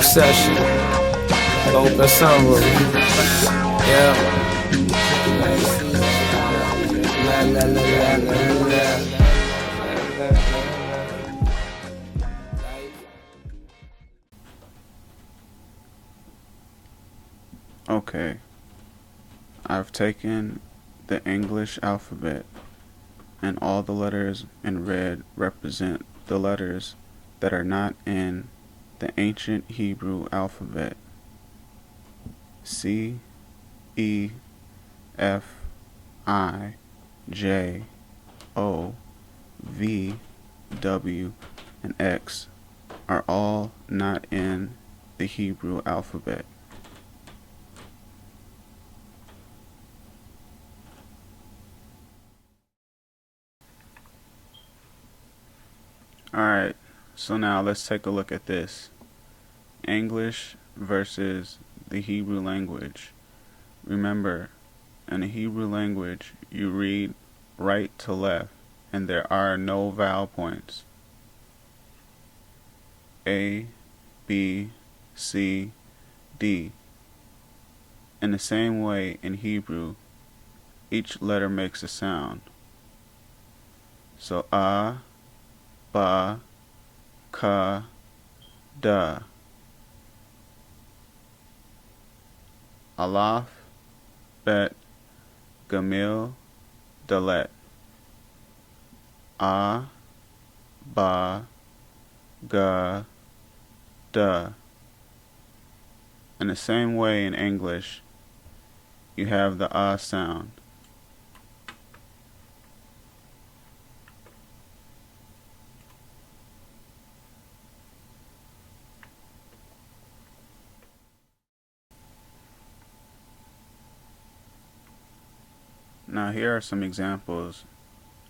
Smoke session. Open sunroof. Yeah. La la la la la la. Okay, I've taken the English alphabet, and all the letters in red represent the letters that are not in the ancient Hebrew alphabet. C, E, F, I, J, O, V, W, and X are all not in the Hebrew alphabet. Alright, so now let's take a look at this. English versus the Hebrew language. Remember, in the Hebrew language, you read right to left, and there are no vowel points. A, B, C, D. In the same way, in Hebrew, each letter makes a sound. So, ba, ka, da. Alaf, bet, gamil, dalet. A, ba, ga, da. In the same way in English, you have the sound. Now here are some examples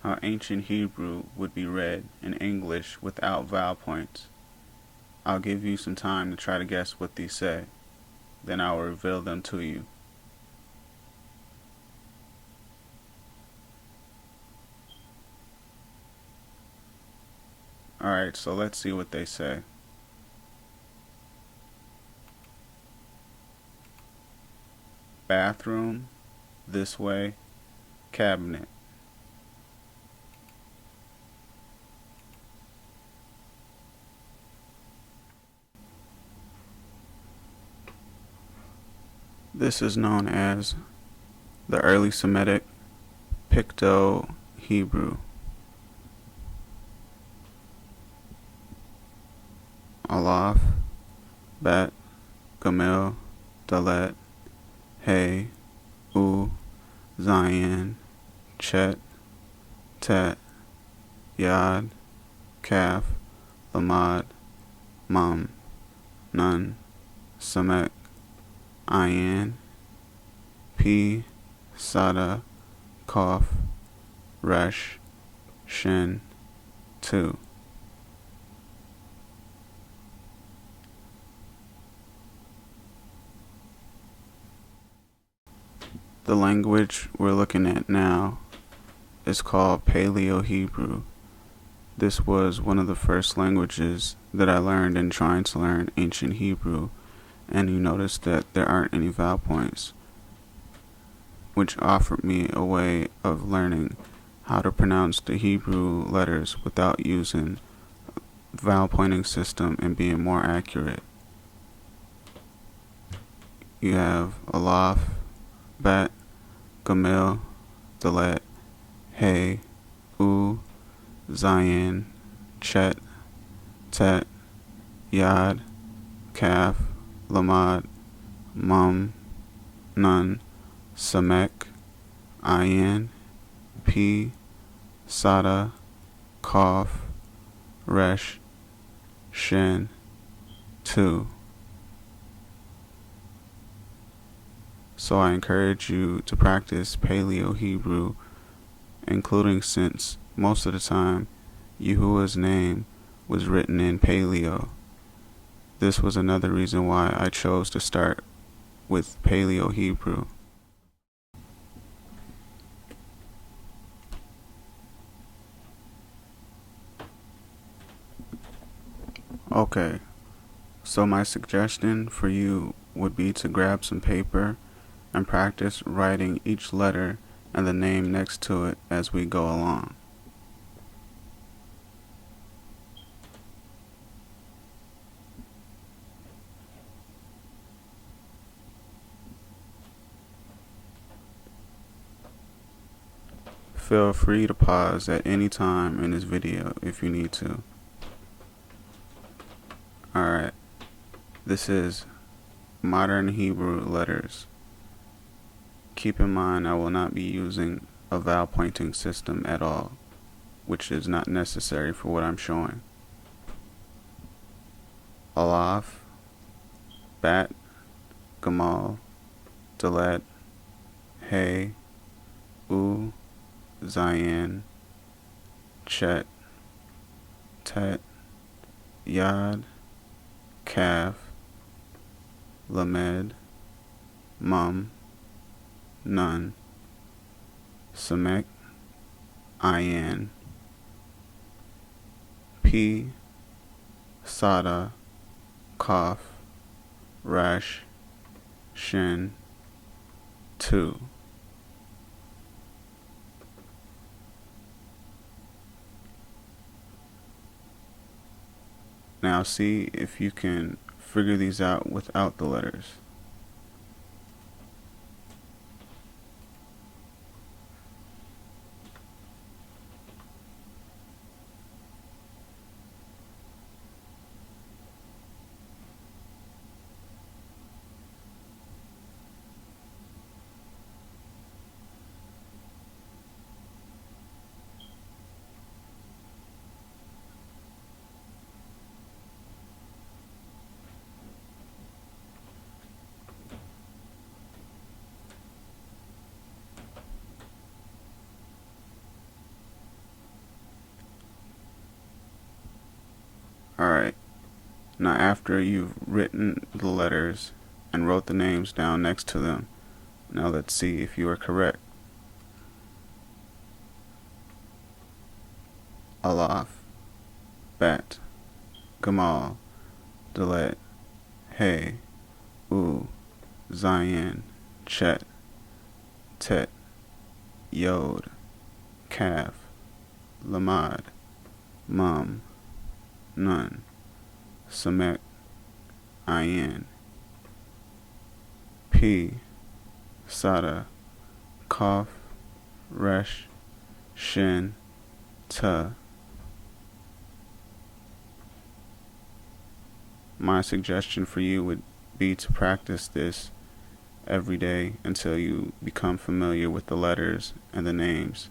how ancient Hebrew would be read in English without vowel points. I'll give you some time to try to guess what these say. Then I will reveal them to you. Alright, so let's see what they say. Bathroom, this way, cabinet. This is known as the early Semitic Picto-Hebrew. Alaf, Bet, Gamil, Dalet, Hey, U, Zayin, Chet, Tet, Yad, Kaf, Lamad, Mum, Nun, Samek, Ayin, P, Sada, Kof, Resh, Shin, 2. The language we're looking at now is called Paleo-Hebrew. This was one of the first languages that I learned in trying to learn ancient Hebrew, and you notice that there aren't any vowel points, which offered me a way of learning how to pronounce the Hebrew letters without using a vowel pointing system and being more accurate. You have Alaf, Bet, Gamil, Dalet, Hey, U, Zayin, Chet, Tet, Yad, Kaf, Lamad, Mum, Nun, Samek, Ayin, P, Sada, Kof, Resh, Shin, 2. So I encourage you to practice Paleo-Hebrew, including since most of the time Yahuwah's name was written in Paleo. This was another reason why I chose to start with Paleo-Hebrew. Okay, So my suggestion for you would be to grab some paper and practice writing each letter and the name next to it as we go along. Feel free to pause at any time in this video if you need to. Alright, this is modern Hebrew letters. Keep in mind I will not be using a vowel pointing system at all, which is not necessary for what I'm showing. Alaf, Bat, Gamal, Dalet, Hey, U, Zayin, Chet, Tet, Yad, Kaf, Lamed, Mum, Nun, Samek, Ayin, P, Sada, Kaf, Resh, Shin, 2. Now see if you can figure these out without the letters. Alright, now after you've written the letters and wrote the names down next to them, now let's see if you are correct. Alaf, Bat, Gamal, Dalet, Hey, U, Zayin, Chet, Tet, Yod, Kaf, Lamad, Mum, Nun, Samek, Ayin, P, Sada, Kaf, Resh, Shin, Ta. My suggestion for you would be to practice this every day until you become familiar with the letters and the names.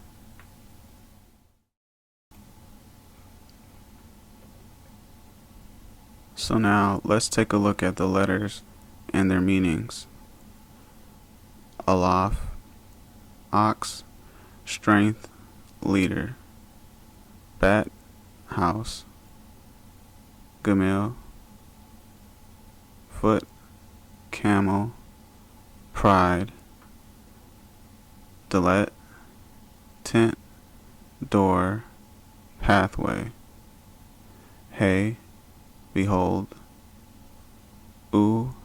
So now let's take a look at the letters and their meanings. Alaf, ox, strength, leader. Bat, house. Gamil, foot, camel, pride. Dalet, tent, door, pathway. Hey, behold. U,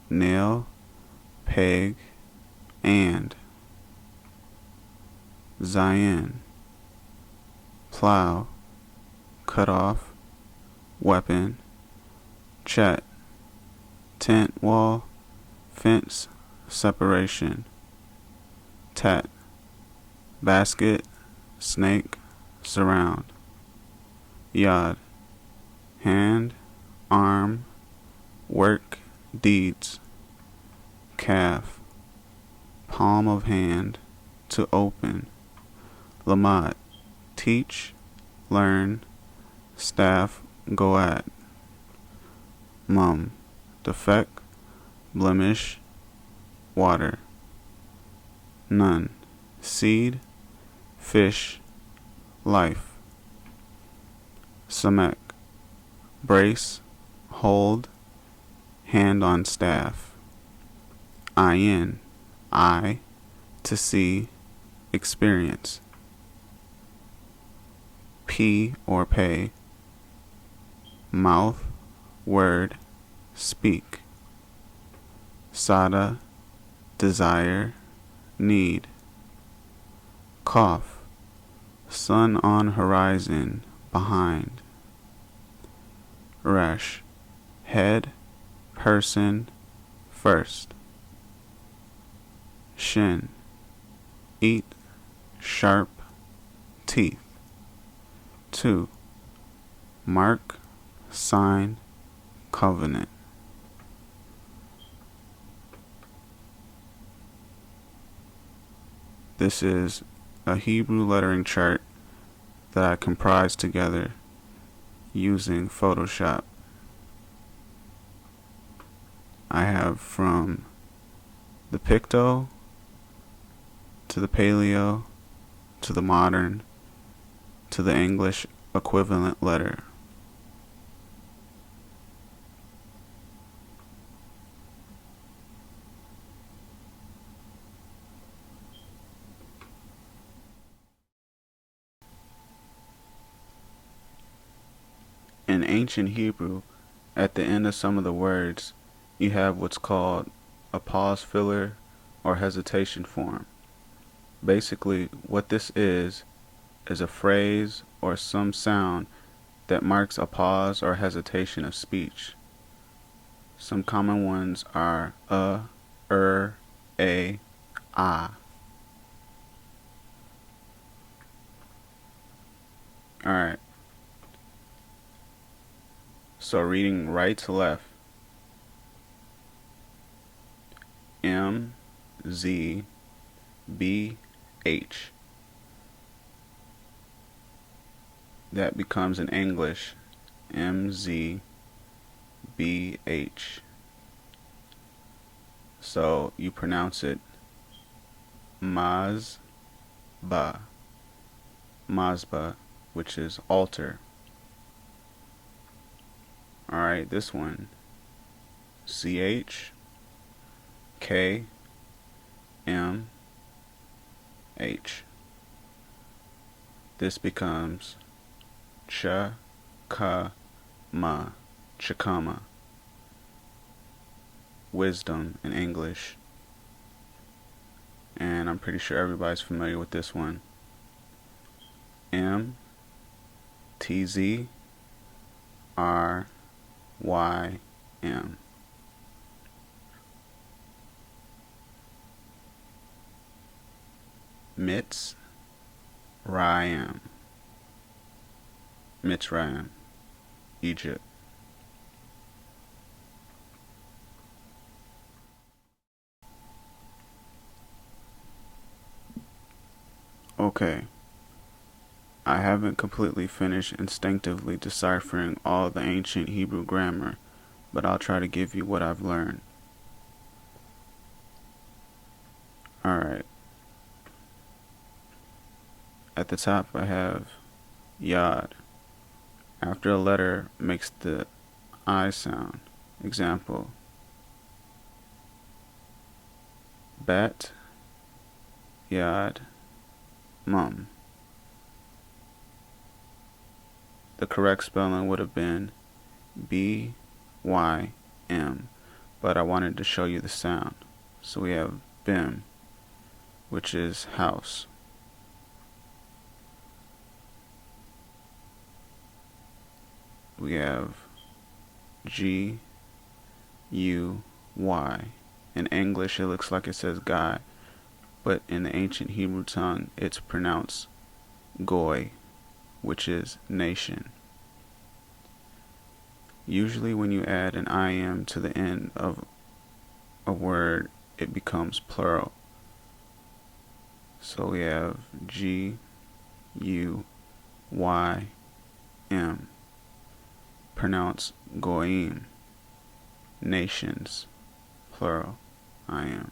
nail, peg, and. Zayin, plow, cut off, weapon. Chet, tent wall, fence, separation. Tat, basket, snake, surround. Yad, hand, arm, work, deeds. Calf, palm of hand, to open. Lamad, teach, learn. Staff, go at. Mum, defect, blemish, water. Nun, seed, fish, life. Samek, brace, hold, hand on staff. Ayin, eye, to see, experience. P or pay, mouth, word, speak. Sada, desire, need. Cough, sun on horizon, behind. Resh, head, person, first. Shin, eat, sharp, teeth. 2. Mark, sign, covenant. This is a Hebrew lettering chart that I comprised together using Photoshop. I have from the Picto to the Paleo to the Modern to the English equivalent letter. In ancient Hebrew, at the end of some of the words, you have what's called a pause filler or hesitation form. Basically, what this is a phrase or some sound that marks a pause or hesitation of speech. Some common ones are a, ah. Alright. So reading right to left. M, Z, B, H. That becomes in English M, Z, B, H. So you pronounce it Mazba, Mazba, which is altar. Alright, this one. CH, K, M, H. This becomes Cha-ka-ma, Chakama. Wisdom in English. And I'm pretty sure everybody's familiar with this one. M, T, Z, R, Y, M. Mitzrayim. Mitzrayim, Egypt. Okay. I haven't completely finished instinctively deciphering all the ancient Hebrew grammar, but I'll try to give you what I've learned. Alright. At the top I have Yod. After a letter makes the I sound. Example. Bet, Yod, Mum. The correct spelling would have been B-Y-M, but I wanted to show you the sound. So we have Bim, which is house. We have G-U-Y. In English, it looks like it says guy, but in the ancient Hebrew tongue, it's pronounced goy, which is nation. Usually when you add an im to the end of a word, it becomes plural. So we have G-U-Y-M, pronounced goyim, nations, plural, I am.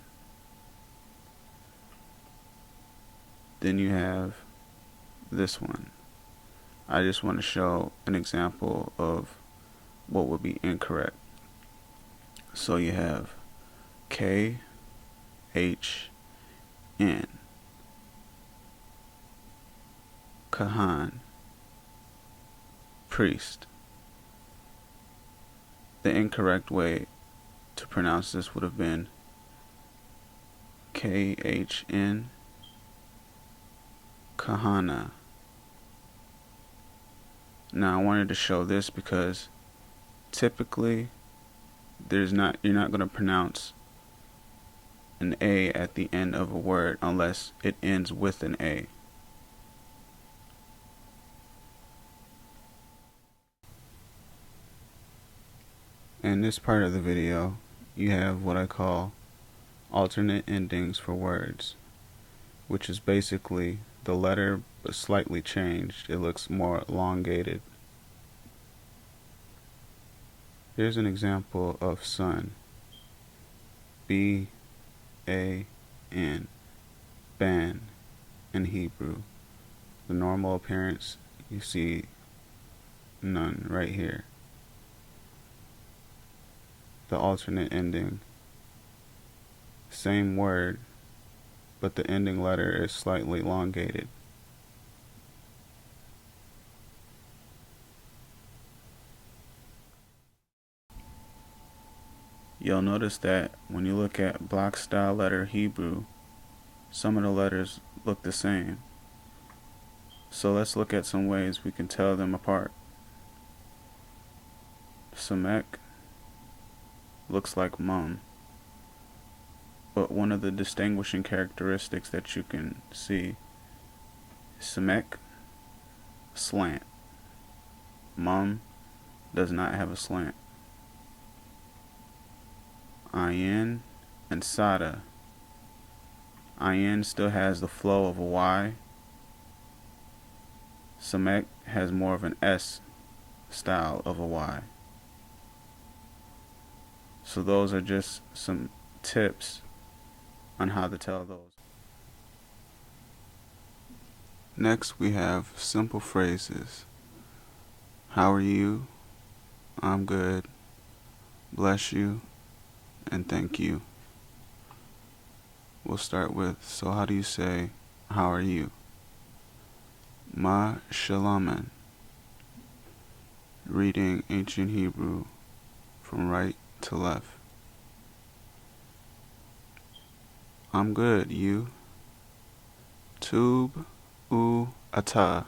Then you have this one. I just want to show an example of what would be incorrect. So you have K-H-N, Kahan, priest. The incorrect way to pronounce this would have been KHN, Kahana. Now I wanted to show this because typically you're not going to pronounce an A at the end of a word unless it ends with an A. In this part of the video, you have what I call alternate endings for words, which is basically the letter but slightly changed. It looks more elongated. Here's an example of sun. B-A-N. Ban in Hebrew. The normal appearance, you see none right here. The alternate ending. Same word, but the ending letter is slightly elongated. You'll notice that when you look at block style letter Hebrew, some of the letters look the same. So let's look at some ways we can tell them apart. Samek looks like mum, but one of the distinguishing characteristics that you can see, Samek, slant. Mum does not have a slant. Ayin and Sada. Ayin still has the flow of a Y. Samek has more of an S style of a Y. So those are just some tips on how to tell those. Next we have simple phrases. How are you? I'm good. Bless you. And thank you. We'll start with, so how do you say, how are you? Ma shalaman. Reading ancient Hebrew from right to left. I'm good, you. Tub u ata.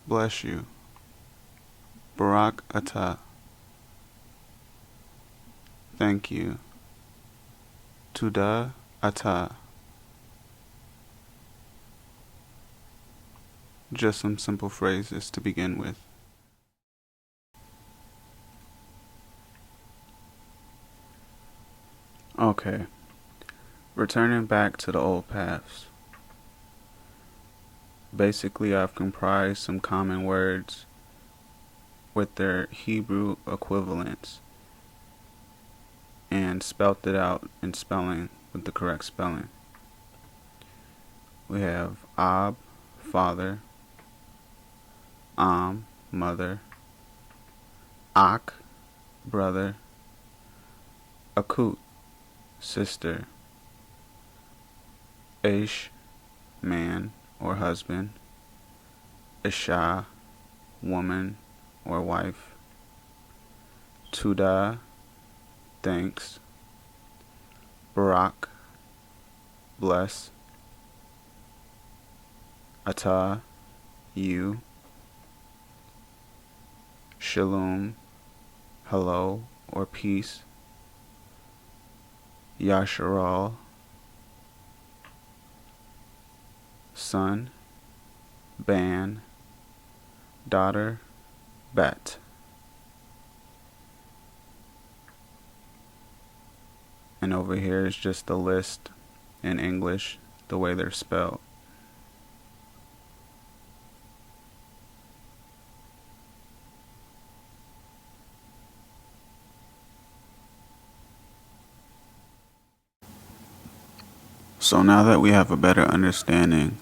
Bless you. Barak ata. Thank you. Tuda ata. Just some simple phrases to begin with. Okay, returning back to the old paths. Basically, I've comprised some common words with their Hebrew equivalents and spelt it out in spelling with the correct spelling. We have Ab, father, Am, mother, Ak, brother, Akut, sister, Ish, man or husband, Isha, woman or wife, Tuda, thanks, Barak, bless, Ata, you, Shalom, hello or peace, Yasharal, son, ban, daughter, bat. And over here is just the list in English, the way they're spelled. So now that we have a better understanding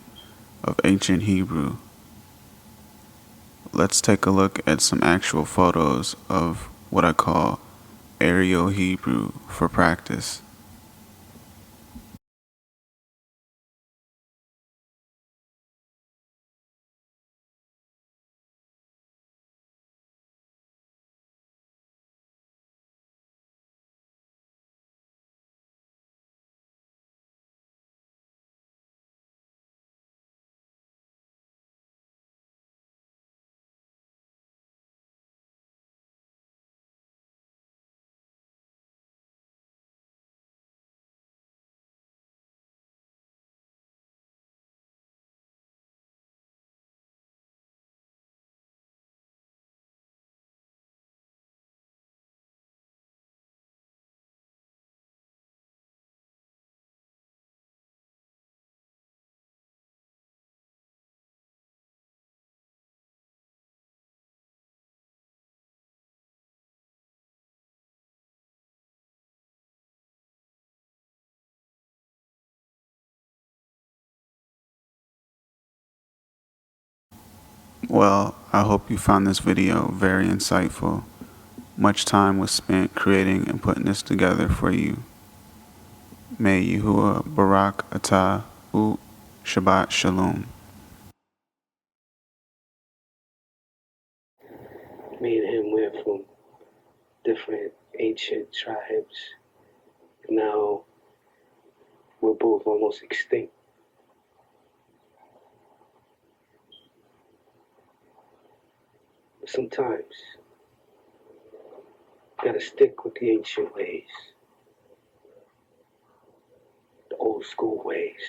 of ancient Hebrew, let's take a look at some actual photos of what I call aerial Hebrew for practice. Well, I hope you found this video very insightful. Much time was spent creating and putting this together for you. May Yahudah Barak Atah Shabbat Shalom. Me and him went from different ancient tribes. Now we're both almost extinct. But sometimes you gotta stick with the ancient ways, the old school ways.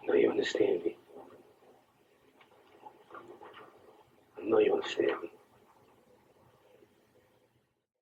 I know you understand me. I know you understand me.